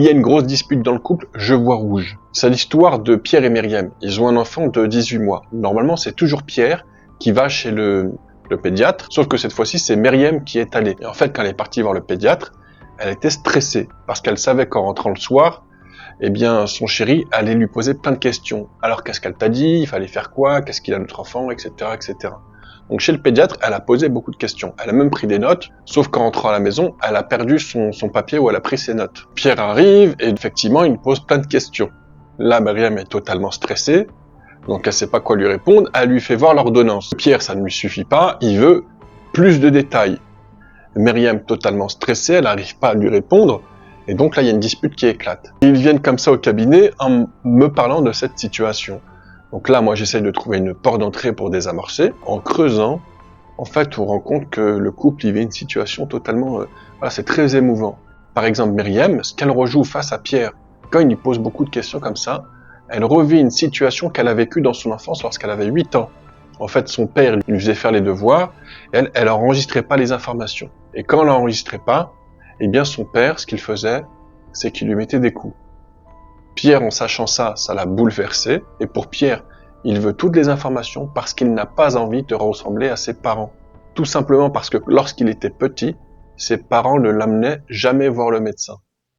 y a une grosse dispute dans le couple, je vois rouge. C'est l'histoire de Pierre et Myriam. Ils ont un enfant de 18 mois. Normalement, c'est toujours Pierre qui va chez le pédiatre, sauf que cette fois-ci, c'est Myriam qui est allée. Et en fait, quand elle est partie voir le pédiatre, elle était stressée parce qu'elle savait qu'en rentrant le soir, eh bien, son chéri allait lui poser plein de questions. Alors, qu'est-ce qu'elle t'a dit? Il fallait faire quoi? Qu'est-ce qu'il a notre enfant? Etc., etc. Donc, chez le pédiatre, elle a posé beaucoup de questions. Elle a même pris des notes, sauf qu'en rentrant à la maison, elle a perdu son papier où elle a pris ses notes. Pierre arrive et effectivement, il pose plein de questions. Là, Myriam est totalement stressée, donc elle sait pas quoi lui répondre. Elle lui fait voir l'ordonnance. Pierre, ça ne lui suffit pas, il veut plus de détails. Myriam, totalement stressée, elle n'arrive pas à lui répondre. Et donc là, il y a une dispute qui éclate. Ils viennent comme ça au cabinet en me parlant de cette situation. Donc là, moi, j'essaye de trouver une porte d'entrée pour désamorcer. En creusant, en fait, on rend compte que le couple, il vit une situation totalement... voilà, c'est très émouvant. Par exemple, Myriam, ce qu'elle rejoue face à Pierre, quand il lui pose beaucoup de questions comme ça, elle revit une situation qu'elle a vécue dans son enfance lorsqu'elle avait 8 ans. En fait, son père lui faisait faire les devoirs, et elle enregistrait pas les informations. Et quand elle n'enregistrait pas, eh bien son père, ce qu'il faisait, c'est qu'il lui mettait des coups. Pierre, en sachant ça, ça l'a bouleversé, et pour Pierre, il veut toutes les informations parce qu'il n'a pas envie de ressembler à ses parents. Tout simplement parce que lorsqu'il était petit, ses parents ne l'amenaient jamais voir le médecin.